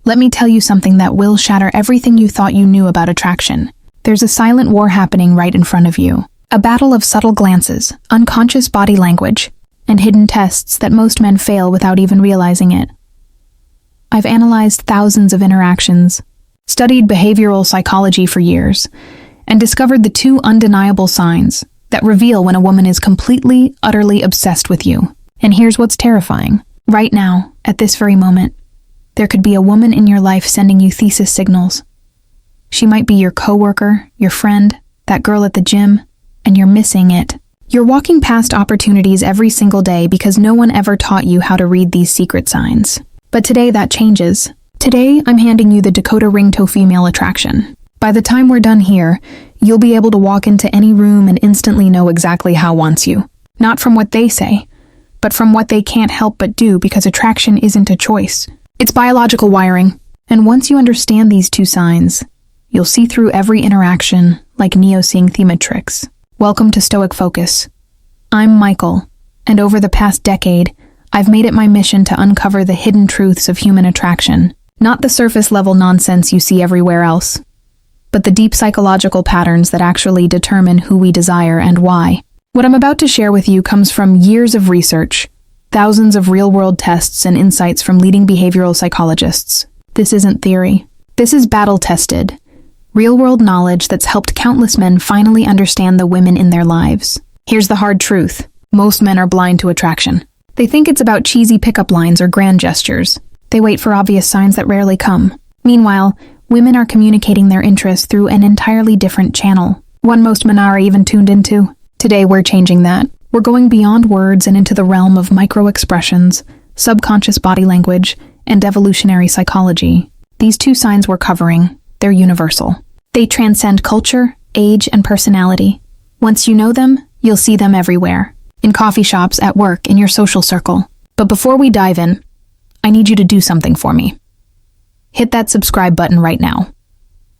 Let me tell you something that will shatter everything you thought you knew about attraction. There's a silent war happening right in front of you. A battle of subtle glances, unconscious body language, and hidden tests that most men fail without even realizing it. I've analyzed thousands of interactions, studied behavioral psychology for years, and discovered the two undeniable signs that reveal when a woman is completely, utterly obsessed with you. And here's what's terrifying. Right now, at this very moment, there could be a woman in your life sending you thesis signals. She might be your coworker, your friend, that girl at the gym, and you're missing it. You're walking past opportunities every single day because no one ever taught you how to read these secret signs. But today that changes. Today, I'm handing you the Dakota ring to female attraction. By the time we're done here, you'll be able to walk into any room and instantly know exactly how wants you. Not from what they say, but from what they can't help but do, because attraction isn't a choice. It's biological wiring. And once you understand these two signs, you'll see through every interaction like Neo seeing Thematrix. Welcome to Stoic Focus. I'm Michael, and over the past decade, I've made it my mission to uncover the hidden truths of human attraction. Not the surface-level nonsense you see everywhere else, but the deep psychological patterns that actually determine who we desire and why. What I'm about to share with you comes from years of research, thousands of real-world tests and insights from leading behavioral psychologists. This isn't theory. This is battle-tested, real-world knowledge that's helped countless men finally understand the women in their lives. Here's the hard truth. Most men are blind to attraction. They think it's about cheesy pickup lines or grand gestures. They wait for obvious signs that rarely come. Meanwhile, women are communicating their interest through an entirely different channel, one most men are even tuned into. Today, we're changing that. We're going beyond words and into the realm of micro-expressions, subconscious body language, and evolutionary psychology. These two signs we're covering, they're universal. They transcend culture, age, and personality. Once you know them, you'll see them everywhere. In coffee shops, at work, in your social circle. But before we dive in, I need you to do something for me. Hit that subscribe button right now.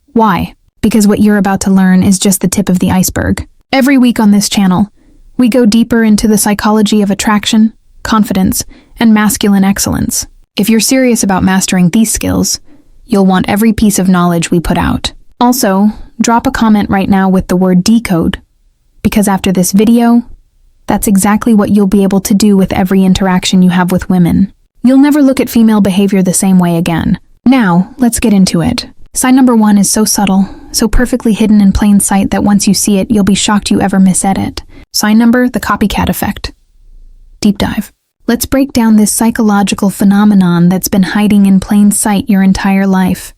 Why? Because what you're about to learn is just the tip of the iceberg. Every week on this channel, we go deeper into the psychology of attraction, confidence, and masculine excellence. If you're serious about mastering these skills, you'll want every piece of knowledge we put out. Also, drop a comment right now with the word decode, because after this video, that's exactly what you'll be able to do with every interaction you have with women. You'll never look at female behavior the same way again. Now, let's get into it. Sign number 1 is so subtle, so perfectly hidden in plain sight that once you see it, you'll be shocked you ever missaid it. Sign number, the copycat effect. Deep dive. Let's break down this psychological phenomenon that's been hiding in plain sight your entire life.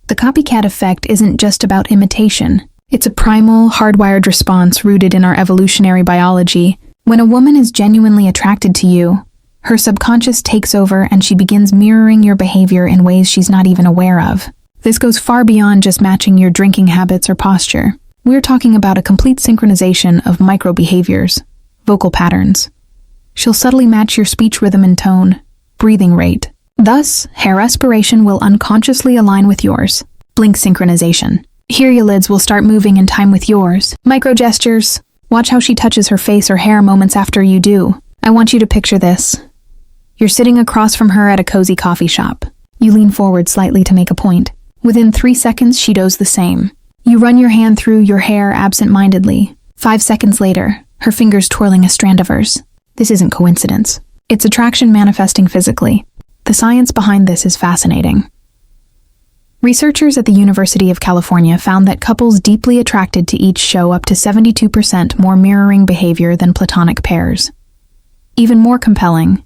The copycat effect isn't just about imitation. It's a primal, hardwired response rooted in our evolutionary biology. When a woman is genuinely attracted to you, her subconscious takes over and she begins mirroring your behavior in ways she's not even aware of. This goes far beyond just matching your drinking habits or posture. We're talking about a complete synchronization of micro-behaviors, vocal patterns. She'll subtly match your speech rhythm and tone, breathing rate. Thus, hair respiration will unconsciously align with yours. Blink synchronization. Here your lids will start moving in time with yours. Micro-gestures. Watch how she touches her face or hair moments after you do. I want you to picture this. You're sitting across from her at a cozy coffee shop. You lean forward slightly to make a point. Within 3 seconds, she does the same. You run your hand through your hair absent-mindedly. 5 seconds later, her fingers twirling a strand of hers. This isn't coincidence. It's attraction manifesting physically. The science behind this is fascinating. Researchers at the University of California found that couples deeply attracted to each show up to 72% more mirroring behavior than platonic pairs. Even more compelling,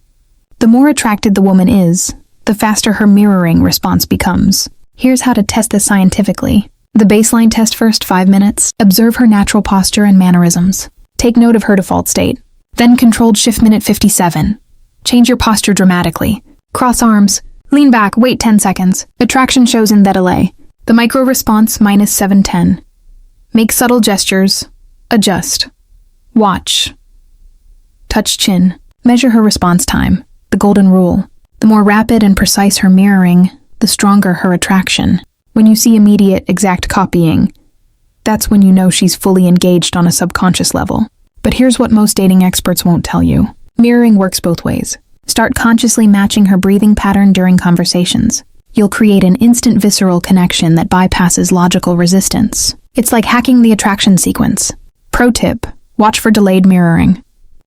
the more attracted the woman is, the faster her mirroring response becomes. Here's how to test this scientifically. The baseline test first 5 minutes. Observe her natural posture and mannerisms. Take note of her default state. Then controlled shift minute 57. Change your posture dramatically. Cross arms. Lean back. Wait 10 seconds. Attraction shows in that delay. The micro response minus 710. Make subtle gestures. Adjust. Watch. Touch chin. Measure her response time. The golden rule. The more rapid and precise her mirroring, the stronger her attraction. When you see immediate, exact copying, that's when you know she's fully engaged on a subconscious level. But here's what most dating experts won't tell you. Mirroring works both ways. Start consciously matching her breathing pattern during conversations. You'll create an instant visceral connection that bypasses logical resistance. It's like hacking the attraction sequence. Pro tip: watch for delayed mirroring.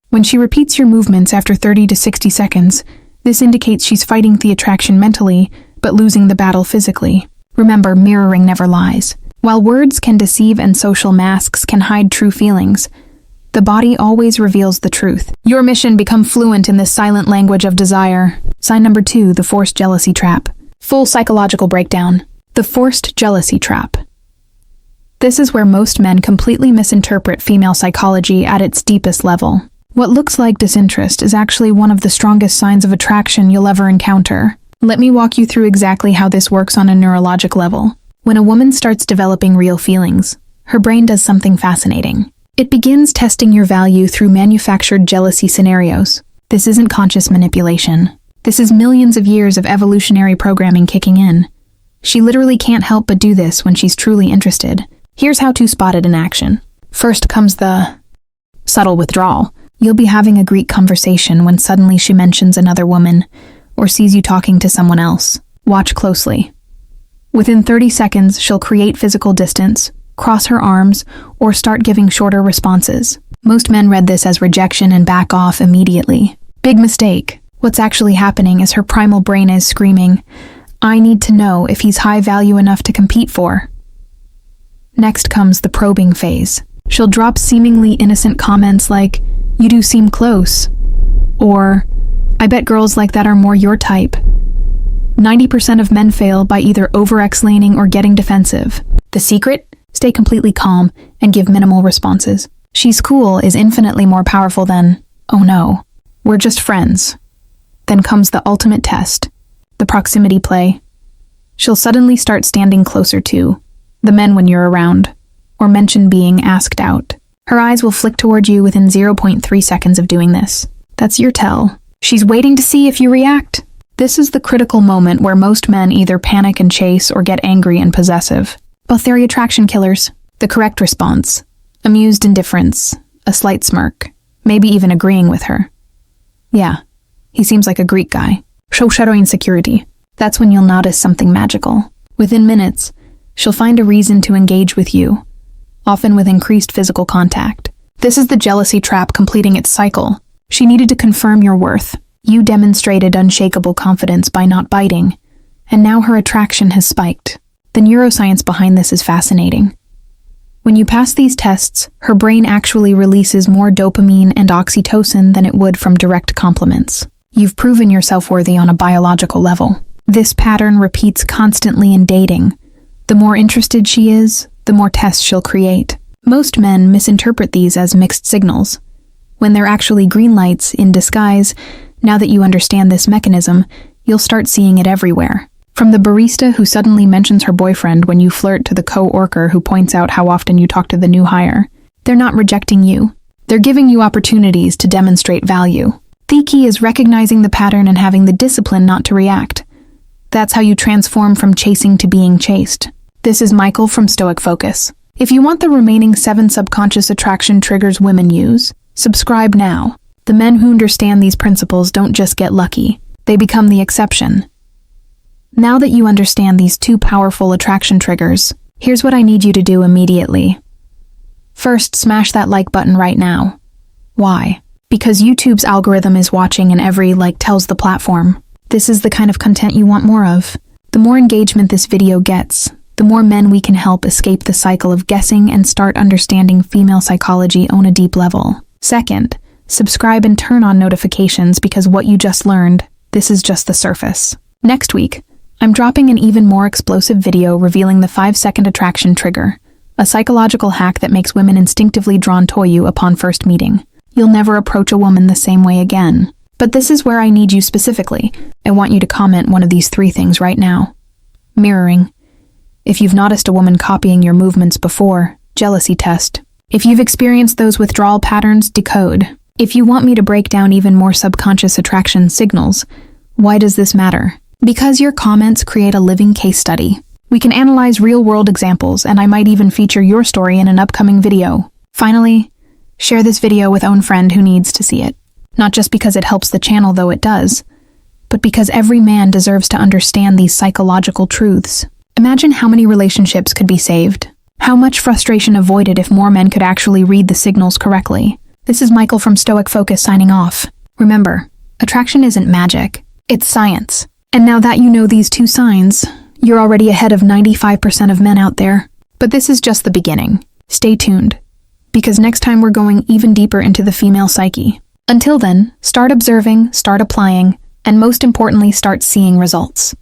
When she repeats your movements after 30 to 60 seconds, this indicates she's fighting the attraction mentally, but losing the battle physically. Remember, mirroring never lies. While words can deceive and social masks can hide true feelings, the body always reveals the truth. Your mission: become fluent in this silent language of desire. Sign number 2, the forced jealousy trap. Full psychological breakdown. The forced jealousy trap. This is where most men completely misinterpret female psychology at its deepest level. What looks like disinterest is actually one of the strongest signs of attraction you'll ever encounter. Let me walk you through exactly how this works on a neurologic level. When a woman starts developing real feelings, her brain does something fascinating. It begins testing your value through manufactured jealousy scenarios. This isn't conscious manipulation. This is millions of years of evolutionary programming kicking in. She literally can't help but do this when she's truly interested. Here's how to spot it in action. First comes the subtle withdrawal. You'll be having a Greek conversation when suddenly she mentions another woman or sees you talking to someone else. Watch closely. Within 30 seconds, she'll create physical distance, cross her arms, or start giving shorter responses. Most men read this as rejection and back off immediately. Big mistake. What's actually happening is her primal brain is screaming, "I need to know if he's high value enough to compete for." Next comes the probing phase. She'll drop seemingly innocent comments like, "You do seem close," or, "I bet girls like that are more your type." 90% of men fail by either over-explaining or getting defensive. The secret? Stay completely calm and give minimal responses. "She's cool" is infinitely more powerful than, "Oh no, we're just friends." Then comes the ultimate test, the proximity play. She'll suddenly start standing closer to the men when you're around, or mention being asked out. Her eyes will flick toward you within 0.3 seconds of doing this. That's your tell. She's waiting to see if you react. This is the critical moment where most men either panic and chase or get angry and possessive. Both they're attraction killers. The correct response: amused indifference, a slight smirk, maybe even agreeing with her. "Yeah, he seems like a Greek guy." Show shadow insecurity. That's when you'll notice something magical. Within minutes, she'll find a reason to engage with you, often with increased physical contact. This is the jealousy trap completing its cycle. She needed to confirm your worth. You demonstrated unshakable confidence by not biting, and now her attraction has spiked. The neuroscience behind this is fascinating. When you pass these tests, her brain actually releases more dopamine and oxytocin than it would from direct compliments. You've proven yourself worthy on a biological level. This pattern repeats constantly in dating. The more interested she is, the more tests she'll create. Most men misinterpret these as mixed signals, when they're actually green lights in disguise. Now that you understand this mechanism, you'll start seeing it everywhere. From the barista who suddenly mentions her boyfriend when you flirt to the co-worker who points out how often you talk to the new hire. They're not rejecting you. They're giving you opportunities to demonstrate value. The key is recognizing the pattern and having the discipline not to react. That's how you transform from chasing to being chased. This is Michael from Stoic Focus. If you want the remaining 7 subconscious attraction triggers women use, subscribe now. The men who understand these principles don't just get lucky, they become the exception. Now that you understand these 2 powerful attraction triggers, here's what I need you to do immediately. First, smash that like button right now. Why? Because YouTube's algorithm is watching and every like tells the platform. This is the kind of content you want more of. The more engagement this video gets, the more men we can help escape the cycle of guessing and start understanding female psychology on a deep level. Second, subscribe and turn on notifications because what you just learned, this is just the surface. Next week, I'm dropping an even more explosive video revealing the 5-second attraction trigger, a psychological hack that makes women instinctively drawn to you upon first meeting. You'll never approach a woman the same way again. But this is where I need you specifically. I want you to comment one of these 3 things right now. Mirroring. If you've noticed a woman copying your movements before, jealousy test. If you've experienced those withdrawal patterns, decode. If you want me to break down even more subconscious attraction signals, why does this matter? Because your comments create a living case study. We can analyze real-world examples, and I might even feature your story in an upcoming video. Finally, share this video with a friend who needs to see it. Not just because it helps the channel, though it does, but because every man deserves to understand these psychological truths. Imagine how many relationships could be saved. How much frustration avoided if more men could actually read the signals correctly. This is Michael from Stoic Focus signing off. Remember, attraction isn't magic, it's science. And now that you know these 2 signs, you're already ahead of 95% of men out there. But this is just the beginning. Stay tuned, because next time we're going even deeper into the female psyche. Until then, start observing, start applying, and most importantly, start seeing results.